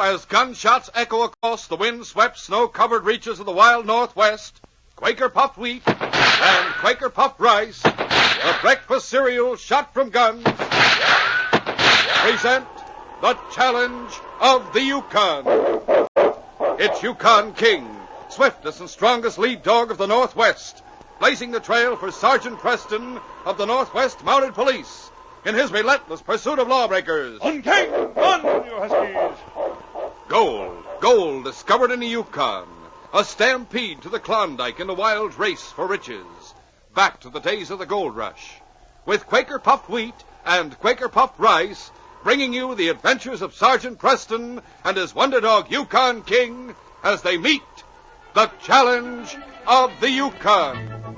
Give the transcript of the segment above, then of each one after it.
as gunshots echo across the wind-swept, snow-covered reaches of the wild Northwest, Quaker Puffed Wheat and Quaker Puffed Rice, the breakfast cereal shot from guns, present the challenge of the Yukon. It's Yukon King, swiftest and strongest lead dog of the Northwest, blazing the trail for Sergeant Preston of the Northwest Mounted Police in his relentless pursuit of lawbreakers. On, King! On, you huskies! Gold discovered in the Yukon. A stampede to the Klondike in a wild race for riches. Back to the days of the gold rush. With Quaker Puffed Wheat and Quaker Puffed Rice, bringing you the adventures of Sergeant Preston and his wonder dog Yukon King as they meet the challenge of the Yukon.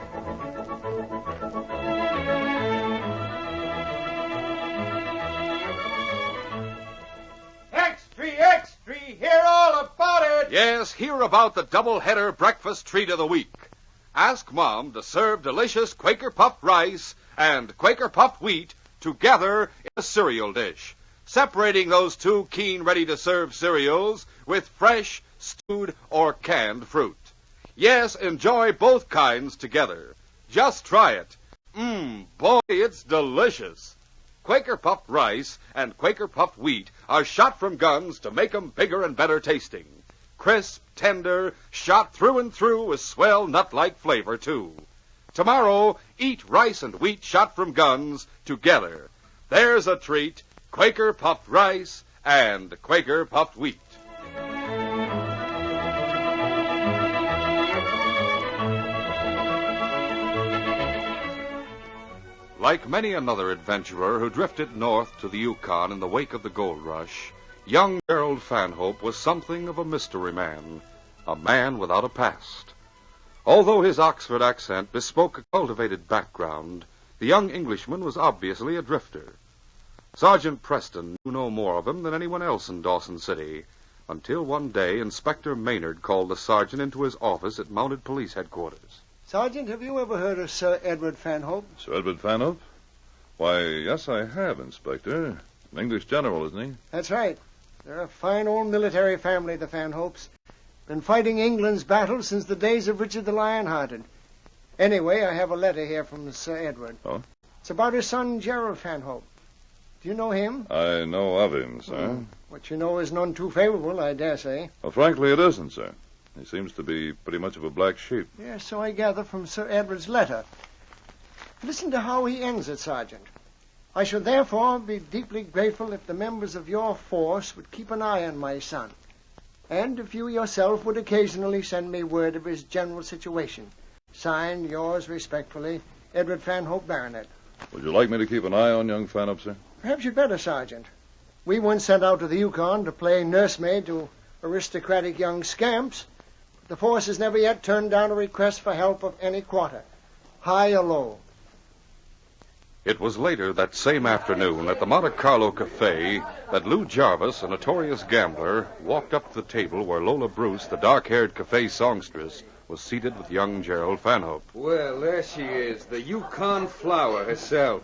Extra, hear all about it! Yes, hear about the double-header breakfast treat of the week. Ask Mom to serve delicious Quaker Puffed Rice and Quaker Puffed Wheat together in a cereal dish, separating those two keen, ready-to-serve cereals with fresh, stewed, or canned fruit. Yes, enjoy both kinds together. Just try it. Boy, it's delicious. Quaker Puffed Rice and Quaker Puffed Wheat are shot from guns to make 'em bigger and better tasting. Crisp, tender, shot through and through with swell nut-like flavor, too. Tomorrow, eat rice and wheat shot from guns together. There's a treat, Quaker Puffed Rice and Quaker Puffed Wheat. Like many another adventurer who drifted north to the Yukon in the wake of the gold rush, young Gerald Fanhope was something of a mystery man, a man without a past. Although his Oxford accent bespoke a cultivated background, the young Englishman was obviously a drifter. Sergeant Preston knew no more of him than anyone else in Dawson City, until one day Inspector Maynard called the sergeant into his office at Mounted Police Headquarters. Sergeant, have you ever heard of Sir Edward Fanhope? Sir Edward Fanhope? Why, yes, I have, Inspector. An English general, isn't he? That's right. They're a fine old military family, the Fanhopes. Been fighting England's battles since the days of Richard the Lionhearted. Anyway, I have a letter here from Sir Edward. Oh? It's about his son, Gerald Fanhope. Do you know him? I know of him, sir. What you know is none too favorable, I dare say. Well, frankly, it isn't, sir. He seems to be pretty much of a black sheep. Yes, so I gather from Sir Edward's letter. Listen to how he ends it, Sergeant. I should therefore be deeply grateful if the members of your force would keep an eye on my son, and if you yourself would occasionally send me word of his general situation. Signed, yours respectfully, Edward Fanhope, Baronet. Would you like me to keep an eye on young Fanhope, sir? Perhaps you'd better, Sergeant. We weren't sent out to the Yukon to play nursemaid to aristocratic young scamps. The force has never yet turned down a request for help of any quarter, high or low. It was later that same afternoon at the Monte Carlo Cafe that Lou Jarvis, a notorious gambler, walked up to the table where Lola Bruce, the dark-haired cafe songstress, was seated with young Gerald Fanhope. Well, there she is, the Yukon flower herself.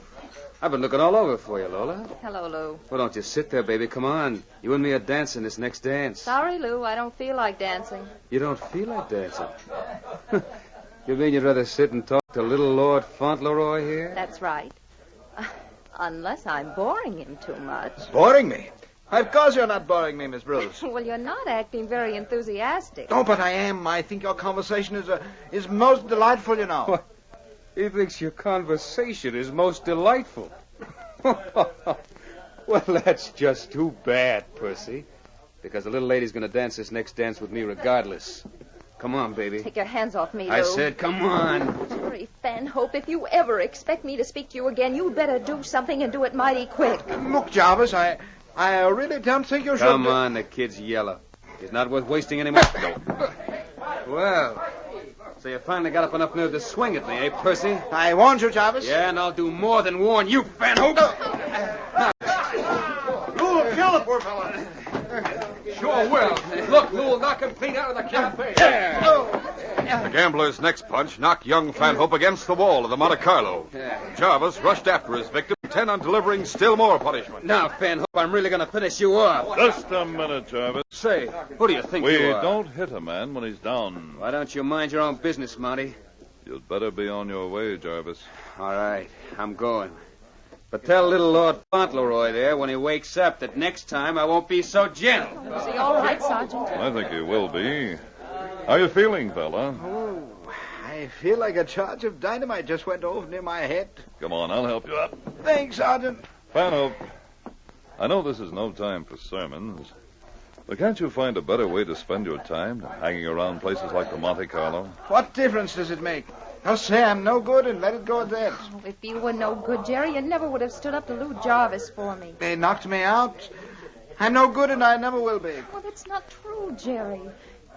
I've been looking all over for you, Lola. Hello, Lou. Well, don't you sit there, baby. Come on. You and me are dancing this next dance. Sorry, Lou. I don't feel like dancing. You don't feel like dancing? You mean you'd rather sit and talk to little Lord Fauntleroy here? That's right. Unless I'm boring him too much. Boring me? Of course you're not boring me, Miss Bruce. Well, you're not acting very enthusiastic. Oh, but I am. I think your conversation is most delightful, you know. What? He thinks your conversation is most delightful. Well, that's just too bad, Percy. Because the little lady's going to dance this next dance with me regardless. Come on, baby. Take your hands off me, Lou. I said come on. Jerry Fanhope, if you ever expect me to speak to you again, you'd better do something and do it mighty quick. Look, Jarvis, I really don't think you should... Come on, the kid's yellow. He's not worth wasting any more. Well, so you finally got up enough nerve to swing at me, eh, Percy? I warned you, Jarvis. Yeah, and I'll do more than warn you, Fanhope. You'll kill the poor fella. Sure will. Look, Lou'll knock him clean out of the cafe. The gambler's next punch knocked young Fanhope against the wall of the Monte Carlo. Jarvis rushed after his victim, intent on delivering still more punishment. Now, Fanhope, I'm really going to finish you off. Just a minute, Jarvis. Say, who do you think We you are? don't hit a man when he's down. Why don't you mind your own business, Monty? You'd better be on your way, Jarvis. All right, I'm going. But tell little Lord Fauntleroy there when he wakes up that next time I won't be so gentle. Is he all right, Sergeant? I think he will be. How you feeling, fella? Oh, I feel like a charge of dynamite just went off near my head. Come on, I'll help you up. Thanks, Sergeant. Fanhope, I know this is no time for sermons, but can't you find a better way to spend your time than hanging around places like the Monte Carlo? What difference does it make? I'll say I'm no good and let it go at that. Oh, if you were no good, Jerry, you never would have stood up to Lou Jarvis for me. They knocked me out. I'm no good and I never will be. Well, that's not true, Jerry.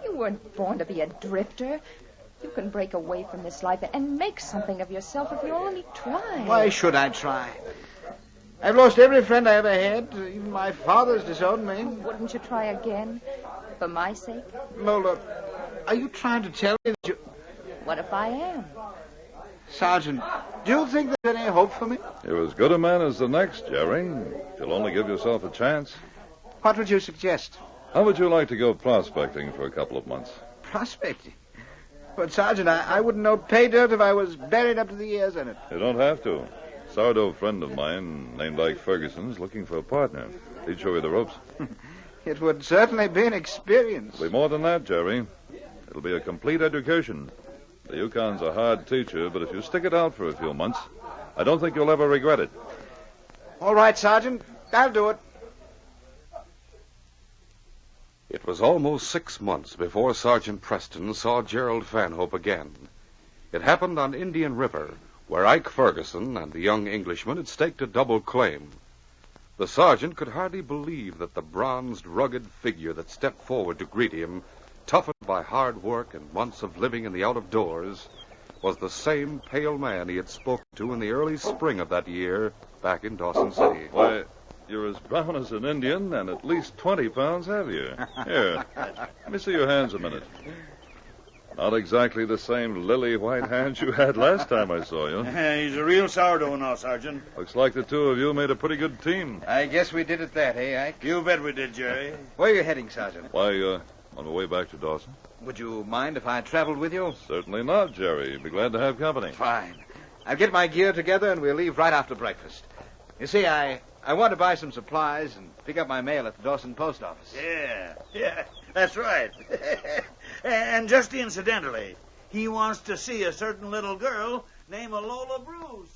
You weren't born to be a drifter. You can break away from this life and make something of yourself if you only try. Why should I try? I've lost every friend I ever had. Even my father's disowned me. Wouldn't you try again? For my sake? Lola, are you trying to tell me that you... What if I am? Sergeant, do you think there's any hope for me? You're as good a man as the next, Jerry. You'll only give yourself a chance. What would you suggest? How would you like to go prospecting for a couple of months? Prospecting? But, Sergeant, I wouldn't know pay dirt if I was buried up to the ears in it. You don't have to. A sourdough friend of mine named Ike Ferguson's looking for a partner. He'd show you the ropes. It would certainly be an experience. It'll be more than that, Jerry. It'll be a complete education. The Yukon's a hard teacher, but if you stick it out for a few months, I don't think you'll ever regret it. All right, Sergeant. I'll do it. It was almost 6 months before Sergeant Preston saw Gerald Fanhope again. It happened on Indian River, where Ike Ferguson and the young Englishman had staked a double claim. The sergeant could hardly believe that the bronzed, rugged figure that stepped forward to greet him, toughened by hard work and months of living in the out-of-doors, was the same pale man he had spoken to in the early spring of that year back in Dawson City. Why, you're as brown as an Indian and at least 20 pounds heavier. Here, let me see your hands a minute. Not exactly the same lily-white hands you had last time I saw you. He's a real sourdough now, Sergeant. Looks like the two of you made a pretty good team. I guess we did it that, eh, Ike? You bet we did, Jerry. Where are you heading, Sergeant? Why, on the way back to Dawson? Would you mind if I traveled with you? Certainly not, Jerry. Be glad to have company. Fine. I'll get my gear together and we'll leave right after breakfast. You see, I want to buy some supplies and pick up my mail at the Dawson post office. Yeah, that's right. And just incidentally, he wants to see a certain little girl named Lola Bruce.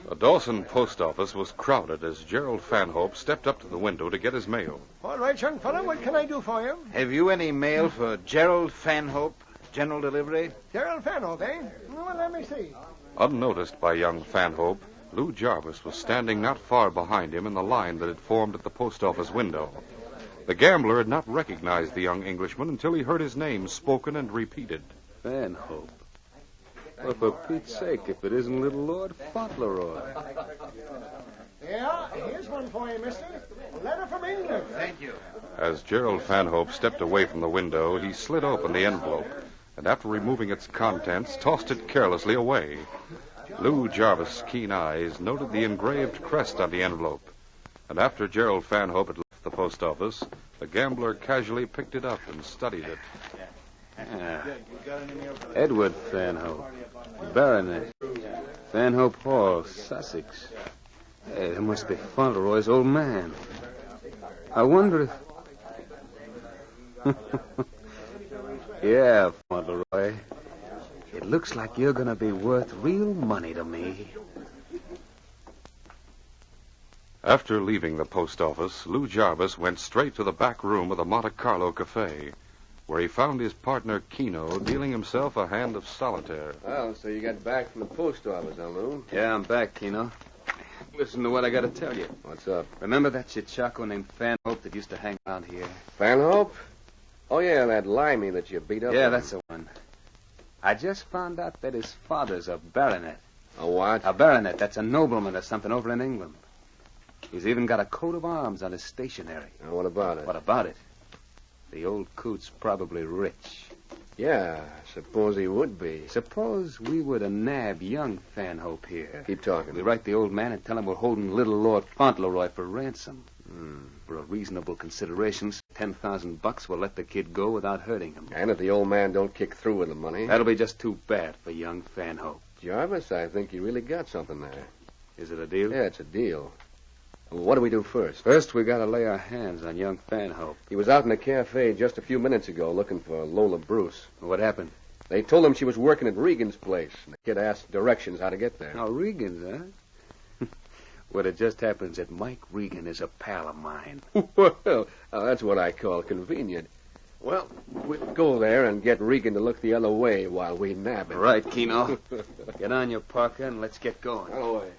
The Dawson post office was crowded as Gerald Fanhope stepped up to the window to get his mail. All right, young fella, what can I do for you? Have you any mail for Gerald Fanhope, general delivery? Gerald Fanhope, eh? Well, let me see. Unnoticed by young Fanhope, Lou Jarvis was standing not far behind him in the line that had formed at the post office window. The gambler had not recognized the young Englishman until he heard his name spoken and repeated. Fanhope. Well, for Pete's sake, if it isn't little Lord Fauntleroy. Yeah, here's one for you, mister. A letter from England. Thank you. As Gerald Fanhope stepped away from the window, he slid open the envelope, and after removing its contents, tossed it carelessly away. Lou Jarvis' keen eyes noted the engraved crest on the envelope, and after Gerald Fanhope had left the post office, the gambler casually picked it up and studied it. Edward Fanhope, Baronet, Fanhope Hall, Sussex. Hey, that must be Fauntleroy's old man. I wonder if... Yeah, Fauntleroy. It looks like you're going to be worth real money to me. After leaving the post office, Lou Jarvis went straight to the back room of the Monte Carlo Cafe, where he found his partner Keno dealing himself a hand of solitaire. Well, so you got back from the post office, huh, Lou? Yeah, I'm back, Keno. Listen to what I got to tell you. What's up? Remember that Chichaco named Fanhope that used to hang around here? Fanhope? Oh, yeah, that limey that you beat up. Yeah, on. that's the one. I just found out that his father's a baronet. A what? A baronet, that's a nobleman or something over in England. He's even got a coat of arms on his stationery. Now, what about it? What about it? The old coot's probably rich. Yeah, suppose he would be. Suppose we were to nab young Fanhope here. Keep talking. We write the old man and tell him we're holding little Lord Fauntleroy for ransom. For a reasonable consideration, $10,000 will let the kid go without hurting him. And if the old man don't kick through with the money... That'll be just too bad for young Fanhope. Jarvis, I think you really got something there. Is it a deal? Yeah, it's a deal. Well, what do we do first? First, we gotta lay our hands on young Fanhope. He was out in the cafe just a few minutes ago looking for Lola Bruce. What happened? They told him she was working at Regan's place, and the kid asked directions how to get there. Oh, Regan's, huh? Well, it just happens that Mike Regan is a pal of mine. Well, that's what I call convenient. Well, we'll go there and get Regan to look the other way while we nab him. Right, Keno. Get on your parka and let's get going. Away.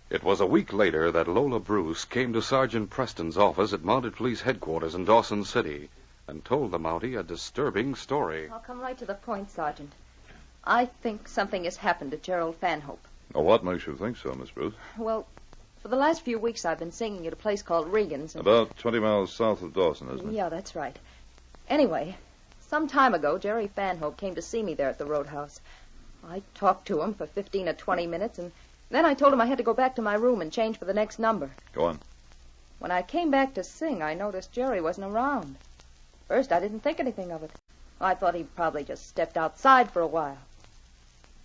It was a week later that Lola Bruce came to Sergeant Preston's office at Mounted Police Headquarters in Dawson City and told the Mountie a disturbing story. I'll come right to the point, Sergeant. I think something has happened to Gerald Fanhope. Oh, what makes you think so, Miss Bruce? Well, for the last few weeks I've been singing at a place called Regan's. About 20 miles south of Dawson, isn't it? Yeah, that's right. Anyway, some time ago, Jerry Fanhope came to see me there at the Roadhouse. I talked to him for 15 or 20 minutes, and then I told him I had to go back to my room and change for the next number. Go on. When I came back to sing, I noticed Jerry wasn't around. First, I didn't think anything of it. I thought he'd probably just stepped outside for a while.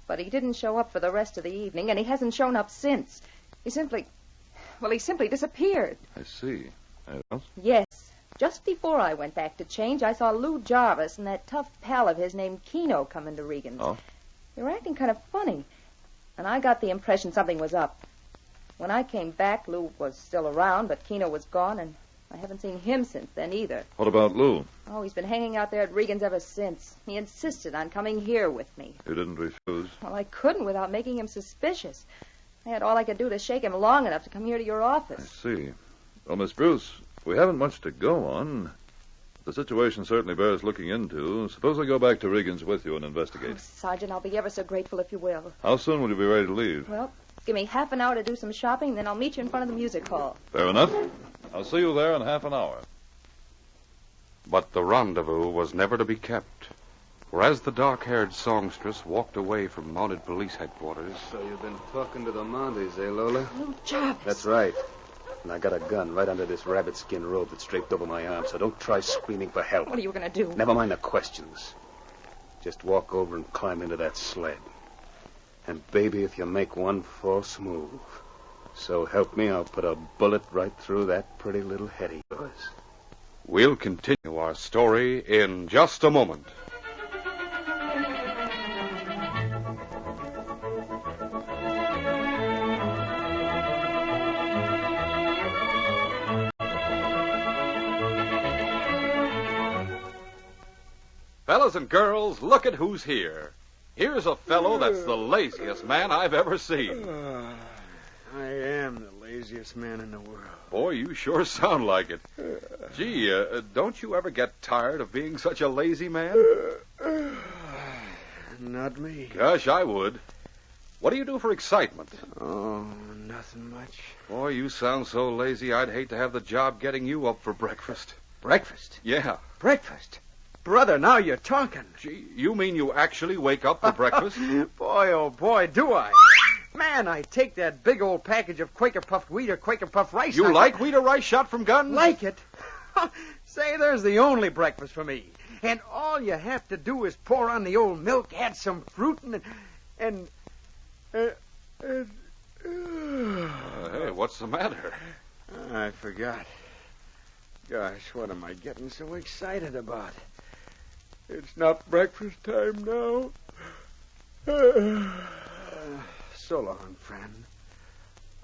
But he didn't show up for the rest of the evening, and he hasn't shown up since. He simply disappeared. I see. Anything else? Yes. Just before I went back to change, I saw Lou Jarvis and that tough pal of his named Keno come into Regan's. Oh? They were acting kind of funny, and I got the impression something was up. When I came back, Lou was still around, but Keno was gone, and I haven't seen him since then either. What about Lou? Oh, he's been hanging out there at Regan's ever since. He insisted on coming here with me. You didn't refuse? Well, I couldn't without making him suspicious. I had all I could do to shake him long enough to come here to your I office. see. Well, Miss Bruce, we haven't much to go on. The situation certainly bears looking into. Suppose I go back to Regan's with you and investigate. Oh, Sergeant, I'll be ever so grateful if you will. How soon will you be ready to leave? Well, give me half an hour to do some shopping, then I'll meet you in front of the music hall. Fair enough. I'll see you there in half an hour. But the rendezvous was never to be kept. For as the dark-haired songstress walked away from Mounted Police Headquarters... So you've been talking to the Mounties, eh, Lola? Lou Jarvis. That's right. And I got a gun right under this rabbit skin robe that's draped over my arm, so don't try screaming for help. What are you going to do? Never mind the questions. Just walk over and climb into that sled. And, baby, if you make one false move, so help me, I'll put a bullet right through that pretty little head of yours. We'll continue our story in just a moment. Fellas and girls, look at who's here. Here's a fellow that's the laziest man I've ever seen. I am the laziest man in the world. Boy, you sure sound like it. Gee, don't you ever get tired of being such a lazy man? Not me. Gosh, I would. What do you do for excitement? Oh, nothing much. Boy, you sound so lazy, I'd hate to have the job getting you up for breakfast. Breakfast? Yeah. Breakfast? Brother, now you're talking. Gee, you mean you actually wake up for breakfast? Boy, oh boy, do I. Man, I take that big old package of Quaker puffed wheat or Quaker puffed rice. You like wheat or rice shot from guns? Like it? Say, there's the only breakfast for me. And all you have to do is pour on the old milk, add some fruit, and hey, what's the matter? I forgot. Gosh, what am I getting so excited about? It's not breakfast time now. So long, friend.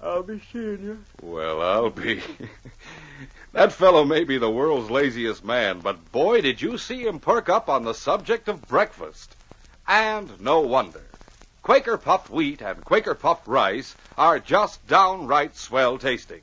I'll be seeing you. Well, I'll be. That fellow may be the world's laziest man, but boy, did you see him perk up on the subject of breakfast. And no wonder. Quaker puffed wheat and Quaker puffed rice are just downright swell tasting.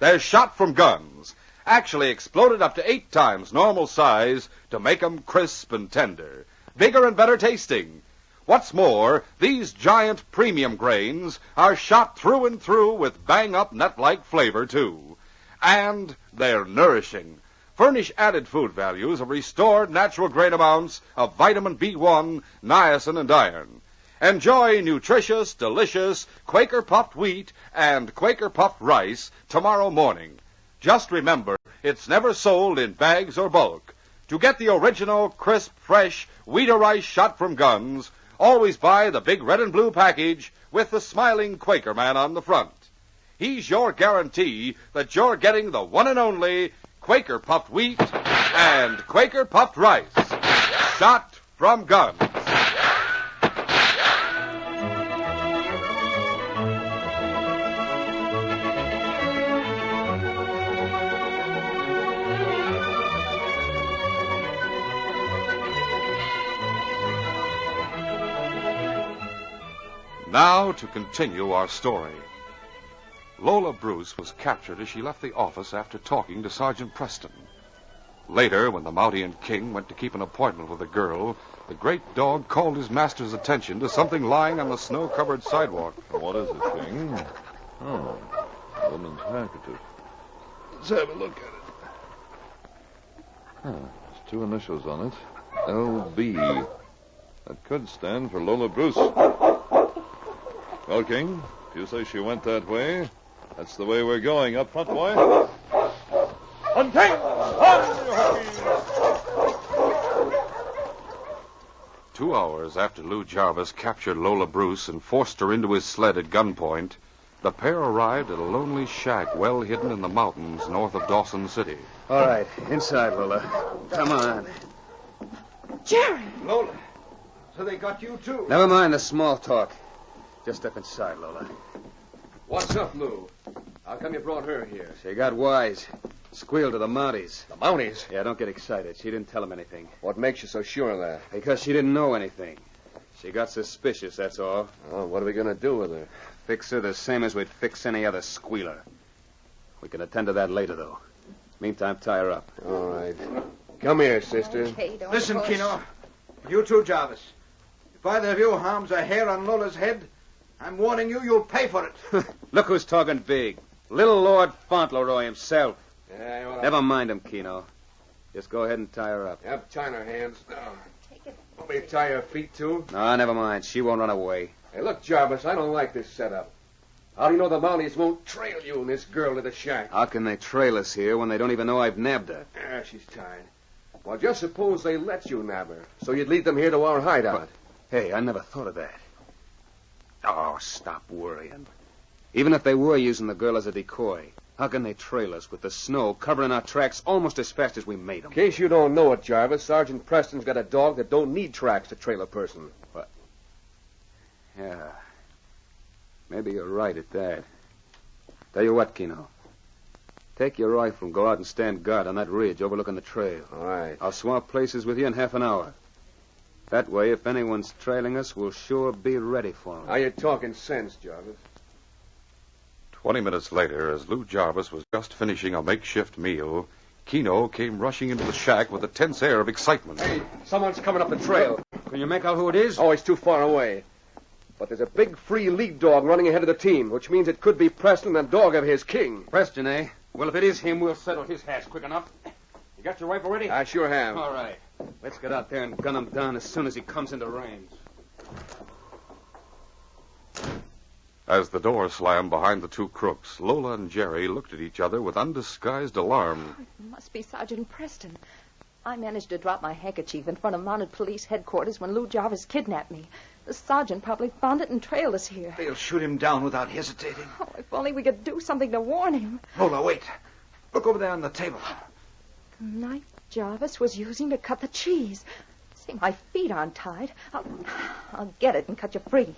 They're shot from guns, actually exploded up to 8 times normal size to make them crisp and tender, bigger and better tasting. What's more, these giant premium grains are shot through and through with bang-up nut-like flavor, too. And they're nourishing, furnish added food values of restored natural grain amounts of vitamin B1, niacin, and iron. Enjoy nutritious, delicious Quaker puffed wheat and Quaker puffed rice tomorrow morning. Just remember, it's never sold in bags or bulk. To get the original, crisp, fresh wheat or rice shot from guns, always buy the big red and blue package with the smiling Quaker man on the front. He's your guarantee that you're getting the one and only Quaker puffed wheat and Quaker puffed rice, shot from guns. Now to continue our story. Lola Bruce was captured as she left the office after talking to Sergeant Preston. Later, when the Mountie and King went to keep an appointment with the girl, the great dog called his master's attention to something lying on the snow-covered sidewalk. What is it, King? Oh, a woman's handkerchief. Let's have a look at it. There's two initials on it. L.B. That could stand for Lola Bruce. Well, King, if you say she went that way, that's the way we're going. Up front, boy. On King! On! 2 hours after Lou Jarvis captured Lola Bruce and forced her into his sled at gunpoint, the pair arrived at a lonely shack well hidden in the mountains north of Dawson City. All right, inside, Lola. Come on. Jerry! Lola, so they got you, too. Never mind the small talk. Just step inside, Lola. What's up, Lou? How come you brought her here? She got wise. Squealed to the Mounties. The Mounties? Yeah, don't get excited. She didn't tell him anything. What makes you so sure of that? Because she didn't know anything. She got suspicious, that's all. Oh, what are we going to do with her? Fix her the same as we'd fix any other squealer. We can attend to that later, though. Meantime, tie her up. All right. Come here, sister. Okay, don't Listen, push. Keno. You too, Jarvis. If either of you harms a hair on Lola's head, I'm warning you, you'll pay for it. Look who's talking big. Little Lord Fauntleroy himself. Yeah, Never mind him, Keno. Just go ahead and tie her up. Have tying her hands. Take it. Want me to tie her feet, too? No, never mind. She won't run away. Hey, look, Jarvis, I don't like this setup. How do you know the Mounties won't trail you and this girl to the shack? How can they trail us here when they don't even know I've nabbed her? She's tied. Well, just suppose they let you nab her, so you'd lead them here to our hideout. Hey, I never thought of that. Oh, stop worrying. Even if they were using the girl as a decoy, how can they trail us with the snow covering our tracks almost as fast as we made them? In case you don't know it, Jarvis, Sergeant Preston's got a dog that don't need tracks to trail a person. What? Yeah. Maybe you're right at that. Tell you what, Keno. Take your rifle and go out and stand guard on that ridge overlooking the trail. All right. I'll swap places with you in half an hour. That way, if anyone's trailing us, we'll sure be ready for them. Now you're talking sense, Jarvis. 20 minutes later, as Lou Jarvis was just finishing a makeshift meal, Keno came rushing into the shack with a tense air of excitement. Hey, someone's coming up the trail. Can you make out who it is? Oh, he's too far away. But there's a big free lead dog running ahead of the team, which means it could be Preston and dog of his King. Preston, eh? Well, if it is him, we'll settle his hash quick enough. You got your rifle ready? I sure have. All right. Let's get out there and gun him down as soon as he comes into range. As the door slammed behind the two crooks, Lola and Jerry looked at each other with undisguised alarm. It must be Sergeant Preston. I managed to drop my handkerchief in front of Mounted Police headquarters when Lou Jarvis kidnapped me. The sergeant probably found it and trailed us here. They'll shoot him down without hesitating. Oh, if only we could do something to warn him. Lola, wait. Look over there on the table. The knife Jarvis was using to cut the cheese. See, my feet aren't tied. I'll get it and cut you free.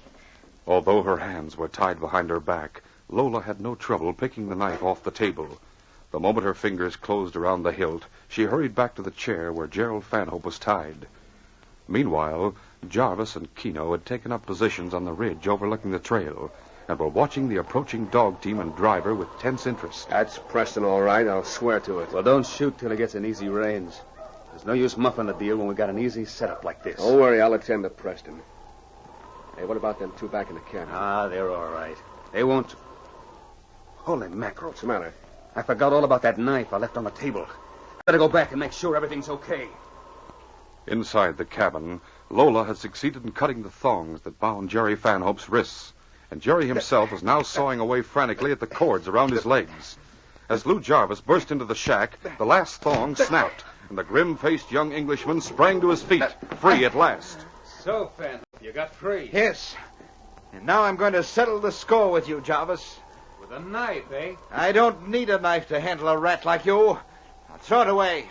Although her hands were tied behind her back, Lola had no trouble picking the knife off the table. The moment her fingers closed around the hilt, she hurried back to the chair where Gerald Fanhope was tied. Meanwhile, Jarvis and Keno had taken up positions on the ridge overlooking the trail and were watching the approaching dog team and driver with tense interest. That's Preston, all right. I'll swear to it. Well, don't shoot till he gets in easy range. There's no use muffing the deal when we got an easy setup like this. Don't worry, I'll attend to Preston. Hey, what about them two back in the cabin? Ah, they're all right. They won't... Holy mackerel. What's the matter? I forgot all about that knife I left on the table. Better go back and make sure everything's okay. Inside the cabin, Lola had succeeded in cutting the thongs that bound Jerry Fanhope's wrists, and Jerry himself was now sawing away frantically at the cords around his legs. As Lou Jarvis burst into the shack, the last thong snapped, and the grim-faced young Englishman sprang to his feet, free at last. So, Fanhope, you got free. Yes. And now I'm going to settle the score with you, Jarvis. With a knife, eh? I don't need a knife to handle a rat like you. I'll throw it away.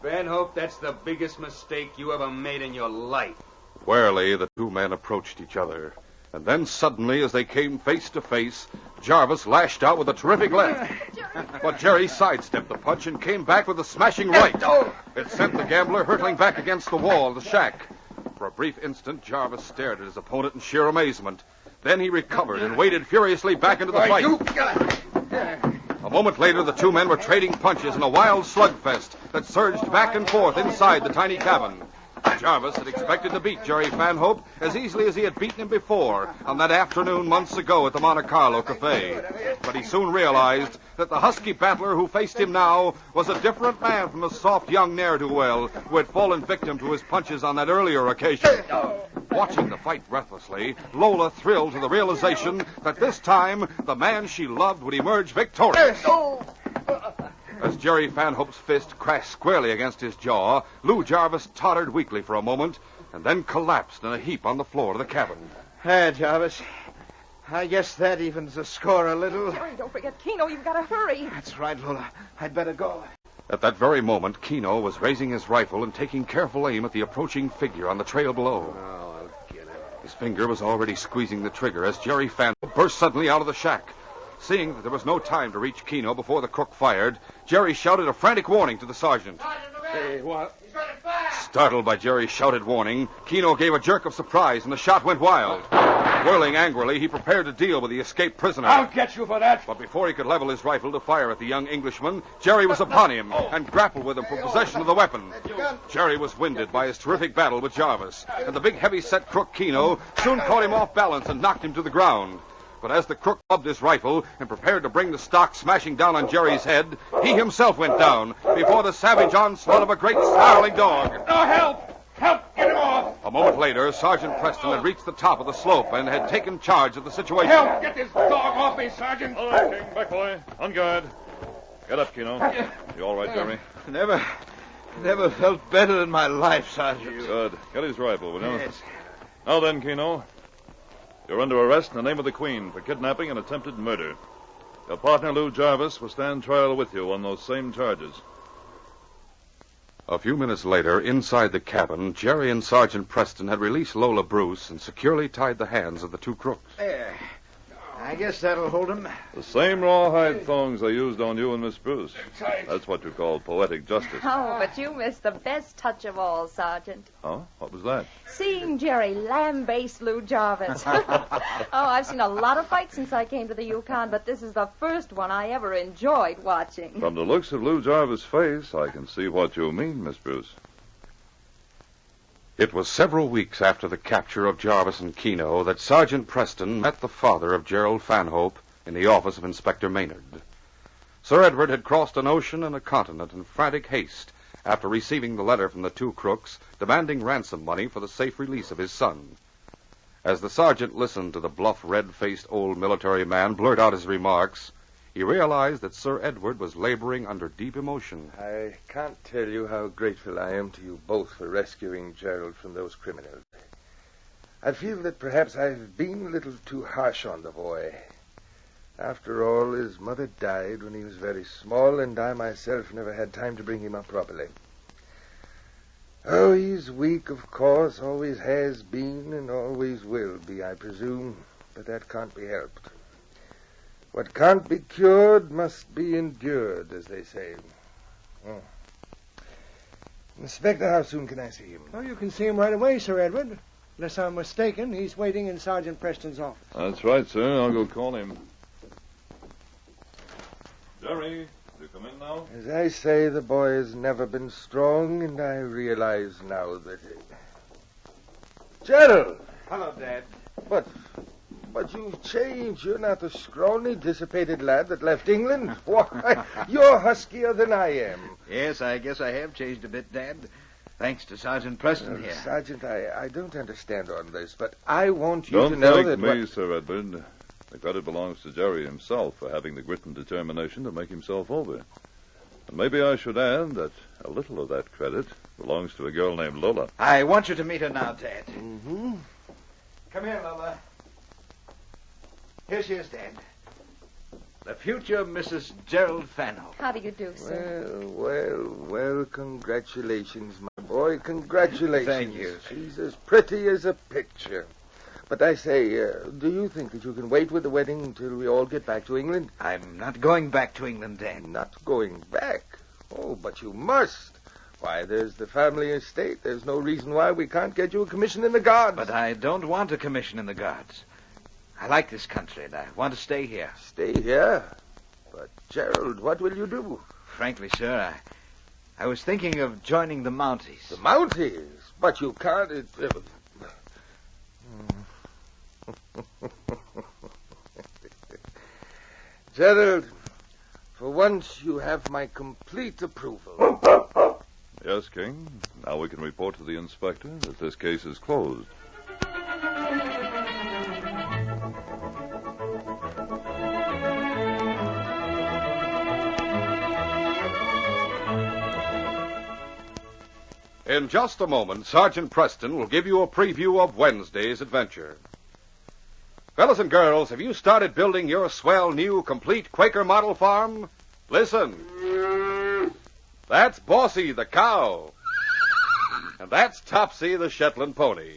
Fanhope, that's the biggest mistake you ever made in your life. Warily, the two men approached each other. And then suddenly, as they came face to face, Jarvis lashed out with a terrific left. But Jerry sidestepped the punch and came back with a smashing right. It sent the gambler hurtling back against the wall of the shack. For a brief instant, Jarvis stared at his opponent in sheer amazement. Then he recovered and waded furiously back into the fight. A moment later, the two men were trading punches in a wild slugfest that surged back and forth inside the tiny cabin. Jarvis had expected to beat Jerry Fanhope as easily as he had beaten him before on that afternoon months ago at the Monte Carlo Cafe. But he soon realized that the husky battler who faced him now was a different man from the soft young ne'er-do-well who had fallen victim to his punches on that earlier occasion. Watching the fight breathlessly, Lola thrilled to the realization that this time the man she loved would emerge victorious. As Jerry Fanhope's fist crashed squarely against his jaw, Lou Jarvis tottered weakly for a moment and then collapsed in a heap on the floor of the cabin. Jarvis. I guess that evens the score a little. Jerry, don't forget Keno. You've got to hurry. That's right, Lola. I'd better go. At that very moment, Keno was raising his rifle and taking careful aim at the approaching figure on the trail below. Oh, I'll get him. His finger was already squeezing the trigger as Jerry Fanhope burst suddenly out of the shack. Seeing that there was no time to reach Keno before the crook fired, Jerry shouted a frantic warning to the sergeant. Hey, what? Startled by Jerry's shouted warning, Keno gave a jerk of surprise and the shot went wild. Whirling angrily, he prepared to deal with the escaped prisoner. I'll get you for that. But before he could level his rifle to fire at the young Englishman, Jerry was upon him and grappled with him for possession of the weapon. Jerry was winded by his terrific battle with Jarvis, and the big heavy-set crook Keno soon caught him off balance and knocked him to the ground. But as the crook clubbed his rifle and prepared to bring the stock smashing down on Jerry's head, he himself went down before the savage onslaught of a great snarling dog. No, help! Help! Get him off! A moment later, Sergeant Preston had reached the top of the slope and had taken charge of the situation. Help! Get this dog off me, Sergeant! All right, King, back boy. On guard. Get up, Keno. You all right, Jerry? Never felt better in my life, Sergeant. Good. Get his rifle, will you? Yes. Now then, Keno. You're under arrest in the name of the Queen for kidnapping and attempted murder. Your partner, Lou Jarvis, will stand trial with you on those same charges. A few minutes later, inside the cabin, Jerry and Sergeant Preston had released Lola Bruce and securely tied the hands of the two crooks. There. I guess that'll hold him. The same rawhide thongs I used on you and Miss Bruce. That's what you call poetic justice. Oh, but you missed the best touch of all, Sergeant. Huh? What was that? Seeing Jerry lambaste Lou Jarvis. Oh, I've seen a lot of fights since I came to the Yukon, but this is the first one I ever enjoyed watching. From the looks of Lou Jarvis' face, I can see what you mean, Miss Bruce. It was several weeks after the capture of Jarvis and Keno that Sergeant Preston met the father of Gerald Fanhope in the office of Inspector Maynard. Sir Edward had crossed an ocean and a continent in frantic haste after receiving the letter from the two crooks demanding ransom money for the safe release of his son. As the sergeant listened to the bluff, red-faced old military man blurt out his remarks, he realized that Sir Edward was laboring under deep emotion. I can't tell you how grateful I am to you both for rescuing Gerald from those criminals. I feel that perhaps I've been a little too harsh on the boy. After all, his mother died when he was very small, and I myself never had time to bring him up properly. Oh, he's weak, of course, always has been and always will be, I presume, but that can't be helped. What can't be cured must be endured, as they say. Oh. Inspector, how soon can I see him? Oh, you can see him right away, Sir Edward. Unless I'm mistaken, he's waiting in Sergeant Preston's office. That's right, sir. I'll go call him. Jerry, you come in now? As I say, the boy has never been strong, and I realize now that... Gerald! Hello, Dad. What? but you've changed. You're not the scrawny, dissipated lad that left England. Why, you're huskier than I am. Yes, I guess I have changed a bit, Dad. Thanks to Sergeant Preston here. Sergeant, I don't understand all this, but I want you to know Don't that... thank me, Sir Edward. The credit belongs to Jerry himself for having the grit and determination to make himself over. And maybe I should add that a little of that credit belongs to a girl named Lola. I want you to meet her now, Dad. Mm-hmm. Come here, Lola. Here she is, Dad. The future Mrs. Gerald Fano. How do you do, sir? Well, congratulations, my boy. Congratulations. Thank you. She's as pretty as a picture. But I say, do you think that you can wait with the wedding until we all get back to England? I'm not going back to England, Dad. Not going back? Oh, but you must. Why, there's the family estate. There's no reason why we can't get you a commission in the Guards. But I don't want a commission in the Guards. I like this country, and I want to stay here. Stay here? But, Gerald, what will you do? Frankly, sir, I was thinking of joining the Mounties. The Mounties? But you can't... Gerald, for once you have my complete approval. Yes, King. Now we can report to the inspector that this case is closed. In just a moment, Sergeant Preston will give you a preview of Wednesday's adventure. Fellas and girls, have you started building your swell new complete Quaker model farm? Listen. That's Bossy the cow. And that's Topsy the Shetland pony.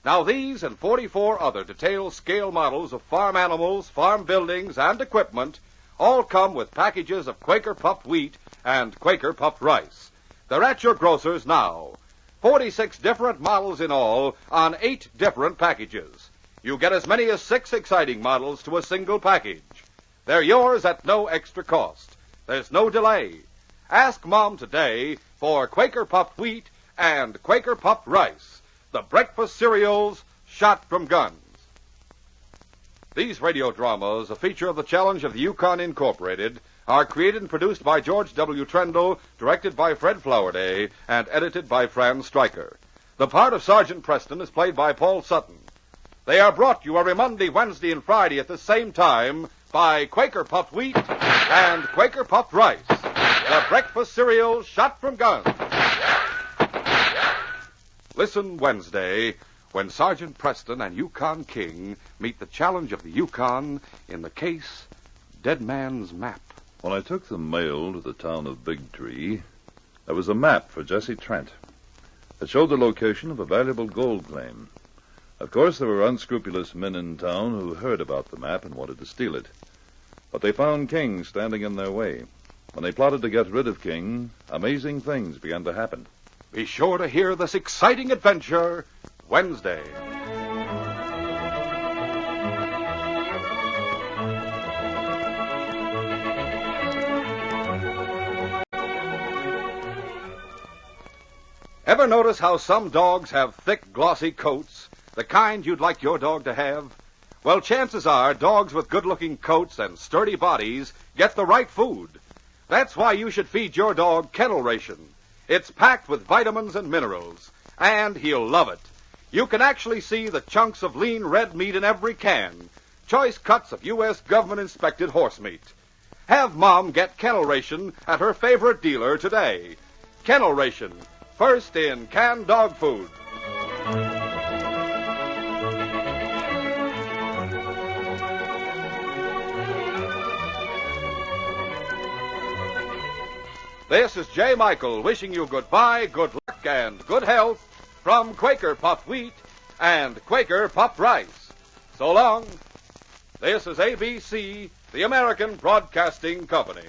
Now these and 44 other detailed scale models of farm animals, farm buildings, and equipment all come with packages of Quaker puffed wheat and Quaker puffed rice. They're at your grocer's now. 46 different models in all on 8 different packages. You get as many as 6 exciting models to a single package. They're yours at no extra cost. There's no delay. Ask Mom today for Quaker puffed wheat and Quaker puffed rice, the breakfast cereals shot from guns. These radio dramas, a feature of the Challenge of the Yukon Incorporated, are created and produced by George W. Trendle, directed by Fred Flowerday, and edited by Fran Stryker. The part of Sergeant Preston is played by Paul Sutton. They are brought you every Monday, Wednesday, and Friday at the same time by Quaker puffed wheat and Quaker puffed rice, the breakfast cereal shot from guns. Listen Wednesday when Sergeant Preston and Yukon King meet the challenge of the Yukon in the case Dead Man's Map. When I took the mail to the town of Big Tree, there was a map for Jesse Trent. It showed the location of a valuable gold claim. Of course, there were unscrupulous men in town who heard about the map and wanted to steal it. But they found King standing in their way. When they plotted to get rid of King, amazing things began to happen. Be sure to hear this exciting adventure Wednesday. Ever notice how some dogs have thick, glossy coats, the kind you'd like your dog to have? Well, chances are dogs with good-looking coats and sturdy bodies get the right food. That's why you should feed your dog Kennel Ration. It's packed with vitamins and minerals, and he'll love it. You can actually see the chunks of lean red meat in every can, choice cuts of U.S. government-inspected horse meat. Have Mom get Kennel Ration at her favorite dealer today. Kennel Ration, first in canned dog food. This is J. Michael wishing you goodbye, good luck, and good health from Quaker puffed wheat and Quaker puffed rice. So long. This is ABC, the American Broadcasting Company.